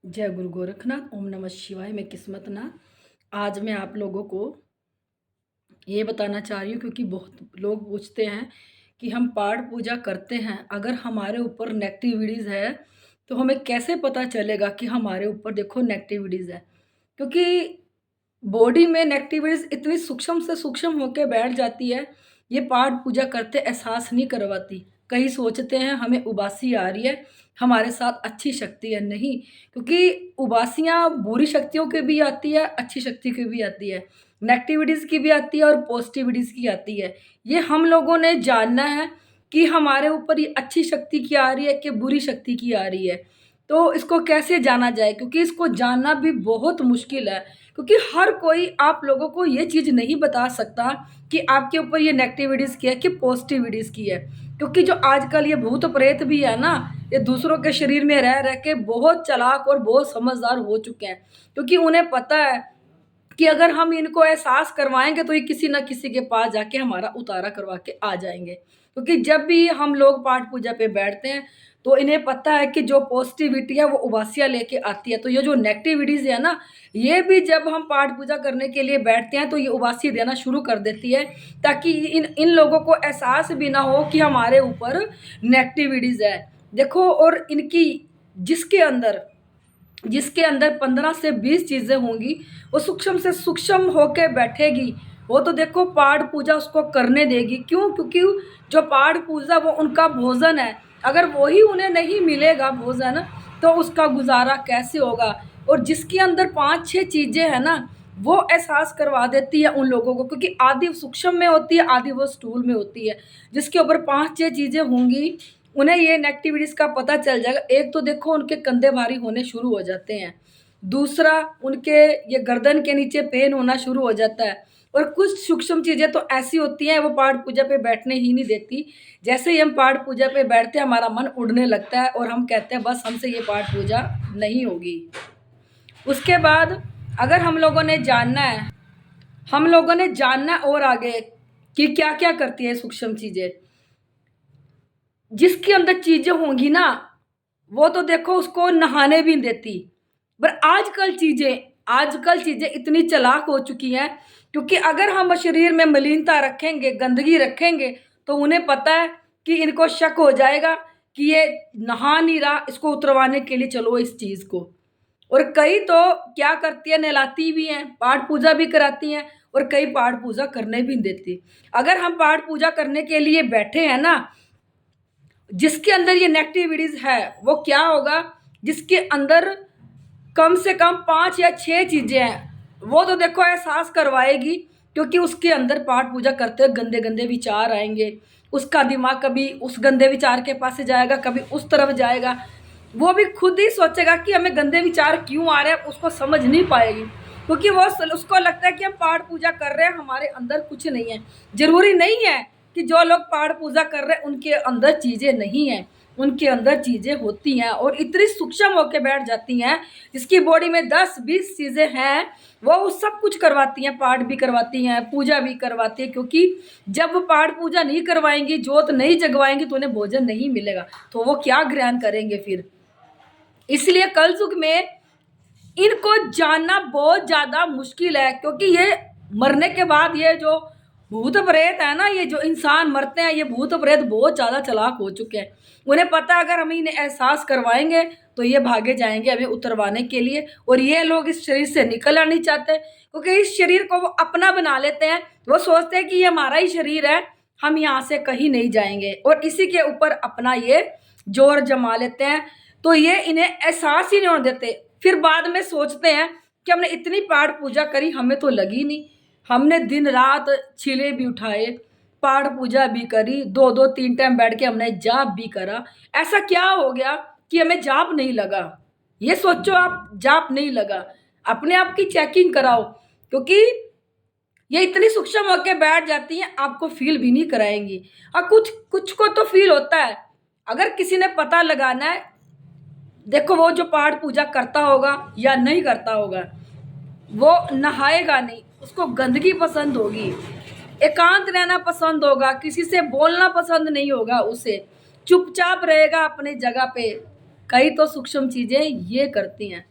जय गुरु गोरखनाथ। ओम नमः शिवाय। मैं किस्मत नाथ। आज मैं आप लोगों को ये बताना चाह रही हूँ क्योंकि बहुत लोग पूछते हैं कि हम पाठ पूजा करते हैं, अगर हमारे ऊपर नेगेटिविटीज़ है तो हमें कैसे पता चलेगा कि हमारे ऊपर देखो नेगेटिविटीज़ है। क्योंकि बॉडी में नेगेटिविटीज़ इतनी सूक्ष्म से सूक्ष्म होके बैठ जाती है, ये पाठ पूजा करते एहसास नहीं करवाती। कई सोचते हैं हमें उबासी आ रही है, हमारे साथ अच्छी शक्ति है, नहीं। क्योंकि उबासियाँ बुरी शक्तियों की भी आती है, अच्छी शक्ति की भी आती है, नेगेटिविटीज़ की भी आती है और पॉजिटिविटीज़ की आती है। ये हम लोगों ने जानना है कि हमारे ऊपर ये अच्छी शक्ति की आ रही है कि बुरी शक्ति की आ रही है। तो इसको कैसे जाना जाए, क्योंकि इसको जानना भी बहुत मुश्किल है। क्योंकि हर कोई आप लोगों को ये चीज़ नहीं बता सकता कि आपके ऊपर ये नेगेटिविटीज़ की है कि पॉजिटिविटीज़ की है। क्योंकि जो आजकल ये भूत प्रेत भी है ना, ये दूसरों के शरीर में रह रह के बहुत चालाक और बहुत समझदार हो चुके हैं। क्योंकि उन्हें पता है कि अगर हम इनको एहसास करवाएँगे तो ये किसी न किसी के पास जाके हमारा उतारा करवा के आ जाएँगे। क्योंकि जब भी हम लोग पाठ पूजा पे बैठते हैं तो इन्हें पता है कि जो पॉजिटिविटी है वो उबासियाँ लेके आती है। तो ये जो नेगेटिविटीज़ है ना, ये भी जब हम पाठ पूजा करने के लिए बैठते हैं तो ये उबासी देना शुरू कर देती है, ताकि इन इन लोगों को एहसास भी ना हो कि हमारे ऊपर नेगेटिविटीज़ है। देखो, और इनकी जिसके अंदर जिसके अंदर 15 से 20 चीज़ें होंगी, वो सूक्ष्म से सूक्ष्म होके बैठेगी, वो तो देखो पाठ पूजा उसको करने देगी। क्यों? क्योंकि जो पाठ पूजा वो उनका भोजन है, अगर वही उन्हें नहीं मिलेगा भोजन, तो उसका गुज़ारा कैसे होगा? और जिसके अंदर 5-6 चीज़ें हैं ना, वो एहसास करवा देती है उन लोगों को, क्योंकि आधी सूक्ष्म में होती है, आधी वो स्थूल में होती है। जिसके ऊपर 5-6 चीज़ें होंगी, उन्हें ये नेगेटिविटीज़ का पता चल जाएगा। एक तो देखो उनके कंधे भारी होने शुरू हो जाते हैं। दूसरा, उनके ये गर्दन के नीचे पेन होना शुरू हो जाता है। और कुछ सूक्ष्म चीज़ें तो ऐसी होती हैं वो पाठ पूजा पे बैठने ही नहीं देती। जैसे ही हम पाठ पूजा पे बैठते हैं हमारा मन उड़ने लगता है और हम कहते हैं बस हमसे ये पाठ पूजा नहीं होगी। उसके बाद अगर हम लोगों ने जानना है और आगे कि क्या-क्या करती है सूक्ष्म चीज़ें। जिसके अंदर चीज़ें होंगी ना, वो तो देखो उसको नहाने भी नहीं देती। पर आजकल चीज़ें इतनी चालाक हो चुकी हैं, क्योंकि अगर हम शरीर में मलिनता रखेंगे, गंदगी रखेंगे, तो उन्हें पता है कि इनको शक हो जाएगा कि ये नहा नहीं रहा, इसको उतरवाने के लिए चलो इस चीज़ को। और कई तो क्या करती है, नहलाती भी हैं, पाठ पूजा भी कराती हैं, और कई पाठ पूजा करने भी नहीं देती। अगर हम पाठ पूजा करने के लिए बैठे हैं ना, जिसके अंदर ये नेगेटिविटीज़ है, वो क्या होगा, जिसके अंदर कम से कम 5 या 6 चीज़ें हैं, वो तो देखो एहसास करवाएगी। क्योंकि उसके अंदर पाठ पूजा करते हुए गंदे-गंदे विचार आएँगे। उसका दिमाग कभी उस गंदे विचार के पास से जाएगा, कभी उस तरफ जाएगा। वो भी खुद ही सोचेगा कि हमें गंदे विचार क्यों आ रहे हैं, उसको समझ नहीं पाएगी। क्योंकि वो स उसको लगता है कि हम पाठ पूजा कर रहे हैं, हमारे अंदर कुछ नहीं है। ज़रूरी नहीं है कि जो लोग पाठ पूजा कर रहे हैं उनके अंदर चीज़ें नहीं हैं। उनके अंदर चीज़ें होती हैं और इतनी सूक्ष्म होके बैठ जाती हैं, जिसकी बॉडी में 10-20 चीज़ें हैं, वो सब कुछ करवाती हैं, पाठ भी करवाती हैं, पूजा भी करवाती हैं। क्योंकि जब वो पाठ पूजा नहीं करवाएँगी, जोत नहीं जगवाएँगी, तो उन्हें भोजन नहीं मिलेगा, तो वो क्या ग्रहण करेंगे फिर? इसलिए कलयुग में इनको जानना बहुत ज़्यादा मुश्किल है, क्योंकि ये मरने के बाद ये जो भूत प्रेत है ना, ये जो इंसान मरते हैं, ये भूत प्रेत बहुत ज़्यादा चालाक हो चुके हैं। उन्हें पता है अगर हम इन्हें एहसास करवाएँगे तो ये भागे जाएँगे हमें उतरवाने के लिए, और ये लोग इस शरीर से निकलना नहीं चाहते, क्योंकि इस शरीर को वो अपना बना लेते हैं। वो सोचते हैं कि ये हमारा ही शरीर है, हम यहाँ से कहीं नहीं जाएँगे, और इसी के ऊपर अपना ये ज़ोर जमा लेते हैं। तो ये इन्हें एहसास ही नहीं होने देते। फिर बाद में सोचते हैं कि हमने इतनी पाठ पूजा करी, हमें तो लगी नहीं। हमने दिन रात छिले भी उठाए, पाठ पूजा भी करी, 2-2 3 टाइम बैठ के हमने जाप भी करा। ऐसा क्या हो गया कि हमें जाप नहीं लगा? ये सोचो आप, जाप नहीं लगा। अपने आप की चेकिंग कराओ, क्योंकि ये इतनी सूक्ष्म होके बैठ जाती हैं, आपको फ़ील भी नहीं कराएँगी। कुछ कुछ को तो फ़ील होता है। अगर किसी ने पता लगाना है, देखो वो जो पाठ पूजा करता होगा या नहीं करता होगा, वो नहाएगा नहीं, उसको गंदगी पसंद होगी, एकांत रहना पसंद होगा, किसी से बोलना पसंद नहीं होगा उसे, चुपचाप रहेगा अपनी जगह पे। कई तो सूक्ष्म चीज़ें ये करती हैं।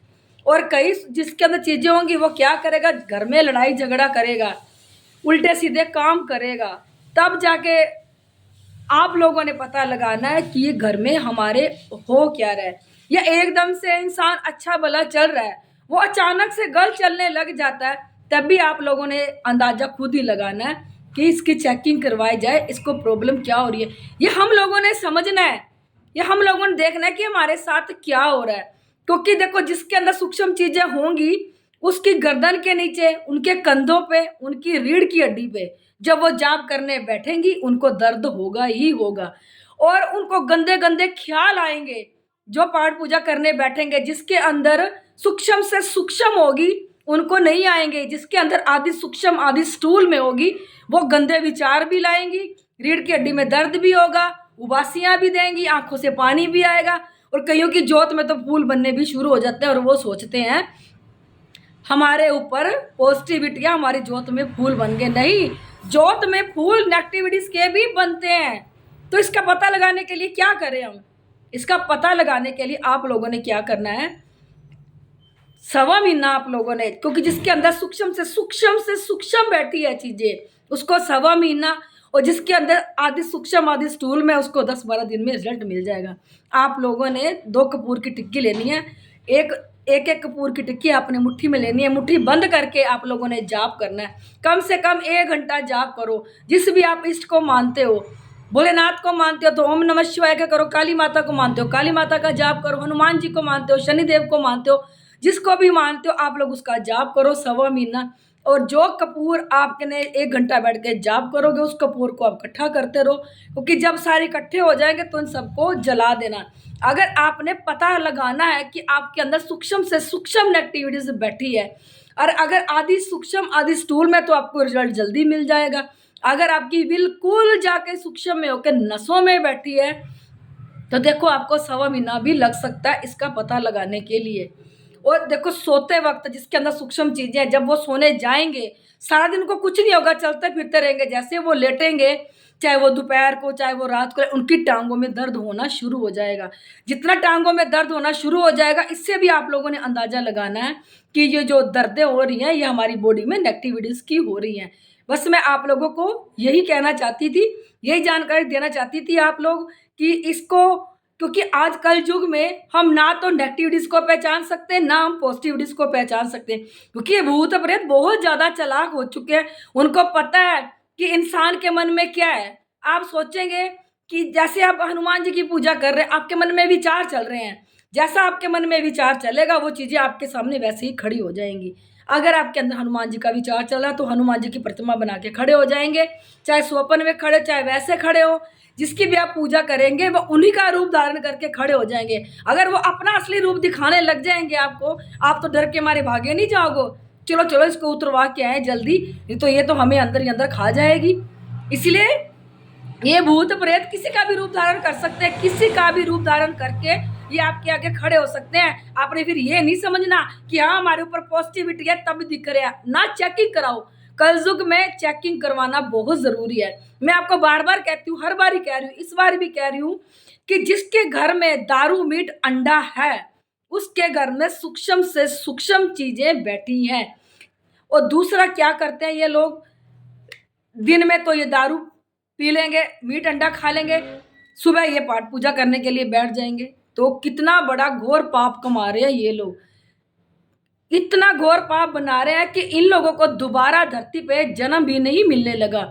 और कई जिसके अंदर चीजें होंगी वो क्या करेगा, घर में लड़ाई झगड़ा करेगा, उल्टे सीधे काम करेगा। तब जाके आप लोगों ने पता लगाना है कि ये घर में हमारे हो क्या रहा है, या एकदम से इंसान अच्छा भला चल रहा है, वो अचानक से गलत चलने लग जाता है, तब भी आप लोगों ने अंदाजा खुद ही लगाना है कि इसकी चेकिंग करवाई जाए, इसको प्रॉब्लम क्या हो रही है। ये हम लोगों ने समझना है, ये हम लोगों ने देखना है कि हमारे साथ क्या हो रहा है। क्योंकि देखो, जिसके अंदर सूक्ष्म चीजें होंगी उसकी गर्दन के नीचे, उनके कंधों पे, उनकी रीढ़ की हड्डी पे जब वो जाप करने बैठेंगी उनको दर्द होगा ही होगा, और उनको गंदे गंदे ख्याल आएंगे। जो पाठ पूजा करने बैठेंगे जिसके अंदर सूक्ष्म से सूक्ष्म होगी उनको नहीं आएंगे, जिसके अंदर आदि सूक्ष्म आदि स्थूल में होगी वो गंदे विचार भी लाएंगी, रीढ़ की हड्डी में दर्द भी होगा, उबासियां भी देंगी, आंखों से पानी भी आएगा, और कईयों की जोत में तो फूल बनने भी शुरू हो जाते हैं, और वो सोचते हैं हमारे ऊपर पॉजिटिविटियां हमारी जोत में फूल बन गए। नहीं, जोत में फूल नेगेटिविटीज के भी बनते हैं। तो इसका पता लगाने के लिए क्या करें हम, इसका पता लगाने के लिए आप लोगों ने क्या करना है, सवा महीना आप लोगों ने, क्योंकि जिसके अंदर सूक्ष्म से सूक्ष्म बैठी है चीजें उसको सवा महीना, और जिसके अंदर आदि सूक्ष्म आदि स्थूल में उसको 10-12 दिन में रिजल्ट मिल जाएगा। आप लोगों ने 2 कपूर की टिक्की लेनी है, एक एक एक कपूर की टिक्की आपने मुट्ठी में लेनी है, मुट्ठी बंद करके आप लोगों ने जाप करना है, कम से कम 1 घंटा जाप करो। जिस भी आप इष्ट को मानते हो, भोलेनाथ को मानते हो तो ओम नमः शिवाय का करो, काली माता को मानते हो काली माता का जाप करो, हनुमान जी को मानते हो शनिदेव को मानते हो, जिसको भी मानते हो आप लोग उसका जाप करो सवा महीना। और जो कपूर आपने 1 घंटा बैठ के जाप करोगे उस कपूर को आप इकट्ठा करते रहो, क्योंकि जब सारे इकट्ठे हो जाएंगे तो उन सबको जला देना। अगर आपने पता लगाना है कि आपके अंदर सूक्ष्म से सूक्ष्म नेगेटिविटीज बैठी है, और अगर आदि सूक्ष्म आदि स्थूल में तो आपको रिजल्ट जल्दी मिल जाएगा। अगर आपकी बिल्कुल जाके सूक्ष्म में होकर नसों में बैठी है तो देखो आपको सवा महीना भी लग सकता है इसका पता लगाने के लिए। और देखो, सोते वक्त जिसके अंदर सूक्ष्म चीजें हैं, जब वो सोने जाएंगे सारा दिन को कुछ नहीं होगा, चलते फिरते रहेंगे, जैसे वो लेटेंगे चाहे वो दोपहर को चाहे वो रात को, उनकी टांगों में दर्द होना शुरू हो जाएगा। जितना टांगों में दर्द होना शुरू हो जाएगा इससे भी आप लोगों ने अंदाजा लगाना है कि ये जो दर्दें हो रही हैं ये हमारी बॉडी में नेगेटिविटीज की हो रही हैं। बस मैं आप लोगों को यही कहना चाहती थी, यही जानकारी देना चाहती थी आप लोग कि इसको, क्योंकि आज कल युग में हम ना तो नेगेटिविटीज को पहचान सकते हैं ना हम पॉजिटिविटीज को पहचान सकते हैं, क्योंकि ये भूत प्रेत बहुत ज्यादा चालाक हो चुके हैं। उनको पता है कि इंसान के मन में क्या है। आप सोचेंगे कि जैसे आप हनुमान जी की पूजा कर रहे हैं आपके मन में विचार चल रहे हैं, जैसा आपके मन में विचार चलेगा वो चीजें आपके सामने वैसे ही खड़ी हो जाएंगी। अगर आपके अंदर हनुमान जी का विचार चला तो हनुमान जी की प्रतिमा बना के खड़े हो जाएंगे, चाहे स्वप्न में खड़े चाहे वैसे खड़े हो, जिसकी भी आप पूजा करेंगे वो उन्हीं का रूप धारण करके खड़े हो जाएंगे। अगर वो अपना असली रूप दिखाने लग जाएंगे आपको, आप तो डर के मारे भागे नहीं जाओगे, चलो चलो इसको उतरवा के आए जल्दी, नहीं तो ये तो हमें अंदर ही अंदर खा जाएगी। इसलिए ये भूत प्रेत किसी का भी रूप धारण कर सकते हैं, किसी का भी रूप धारण करके ये आपके आगे खड़े हो सकते हैं। आपने फिर ये नहीं समझना कि हाँ हमारे ऊपर पॉजिटिविटी है तब दिख रहा है, ना चेकिंग कराओ। कलयुग में चेकिंग करवाना बहुत जरूरी है। मैं आपको बार बार कहती हूँ, हर बार ही कह रही हूँ, इस बार भी कह रही हूँ कि जिसके घर में दारू मीट अंडा है उसके घर में सूक्ष्म से सूक्ष्म चीजें बैठी हैं। और दूसरा क्या करते हैं ये लोग, दिन में तो ये दारू पी लेंगे, मीट अंडा खा लेंगे, सुबह ये पाठ पूजा करने के लिए बैठ जाएंगे, तो कितना बड़ा घोर पाप कमा रहे हैं ये लोग। इतना घोर पाप बना रहे हैं कि इन लोगों को दोबारा धरती पे जन्म भी नहीं मिलने लगा,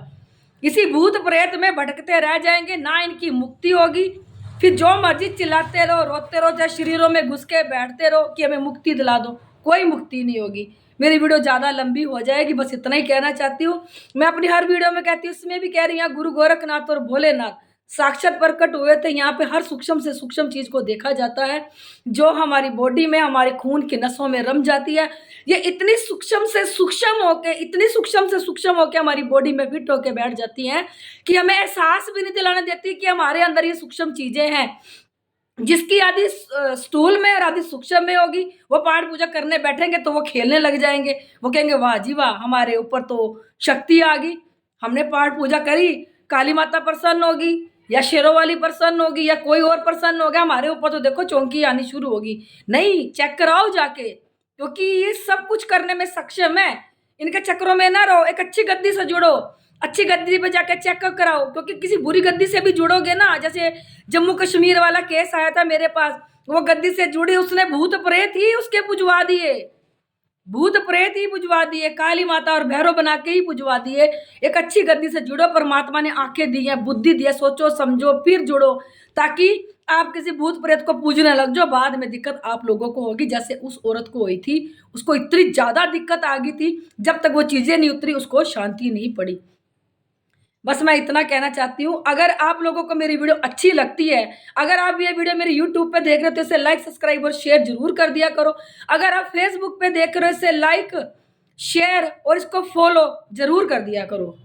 इसी भूत प्रेत में भटकते रह जाएंगे, ना इनकी मुक्ति होगी। फिर जो मर्जी चिल्लाते रहो रोते रहो, चाहे शरीरों में घुस के बैठते रहो कि हमें मुक्ति दिला दो, कोई मुक्ति नहीं होगी। मेरी वीडियो ज़्यादा लंबी हो जाएगी, बस इतना ही कहना चाहती हूँ। मैं अपनी हर वीडियो में कहती हूँ, इसमें भी कह रही हूँ, गुरु गोरखनाथ और भोलेनाथ साक्षात प्रकट हुए थे। यहाँ पे हर सूक्ष्म से सूक्ष्म चीज को देखा जाता है जो हमारी बॉडी में हमारे खून की नसों में रम जाती है। ये इतनी सूक्ष्म से सूक्ष्म होके, इतनी सूक्ष्म से सूक्ष्म होके हमारी बॉडी में फिट होके बैठ जाती हैं कि हमें एहसास भी नहीं दिलाने देती कि हमारे अंदर ये सूक्ष्म चीजें हैं। जिसकी आदि स्थूल में और आदि सूक्ष्म में होगी, वो पाठ पूजा करने बैठेंगे तो वो खेलने लग जाएंगे, वो कहेंगे वाह जी वाह हमारे ऊपर तो शक्ति आ गई, हमने पाठ पूजा करी, काली माता प्रसन्न होगी या शेरों वाली प्रसन्न होगी या कोई और प्रसन्न हो गया, हमारे ऊपर तो देखो चौंकी आनी शुरू होगी। नहीं, चेक कराओ जाके, क्योंकि ये सब कुछ करने में सक्षम है। इनके चक्रों में ना रहो, एक अच्छी गद्दी से जुड़ो, अच्छी गद्दी पे जाके चेकअप कराओ, क्योंकि किसी बुरी गद्दी से भी जुड़ोगे ना, जैसे जम्मू कश्मीर वाला केस आया था मेरे पास, वो गद्दी से जुड़ी, उसने भूत प्रेत ही उसके पुजवा दिए, भूत प्रेत ही पुजवा दिए, काली माता और भैरव बना के ही पुजवा दिए। एक अच्छी गद्दी से जुड़ो, परमात्मा ने आंखें दी है, बुद्धि दी है, सोचो समझो फिर जुड़ो, ताकि आप किसी भूत प्रेत को पूजने लग जाओ, बाद में दिक्कत आप लोगों को होगी, जैसे उस औरत को हुई थी। उसको इतनी ज्यादा दिक्कत आ गई थी, जब तक वो चीजें नहीं उतरी उसको शांति नहीं पड़ी। बस मैं इतना कहना चाहती हूँ। अगर आप लोगों को मेरी वीडियो अच्छी लगती है, अगर आप ये वीडियो मेरे यूट्यूब पे देख रहे हो तो इसे लाइक सब्सक्राइब और शेयर जरूर कर दिया करो। अगर आप फेसबुक पे देख रहे हो इसे लाइक शेयर और इसको फॉलो जरूर कर दिया करो।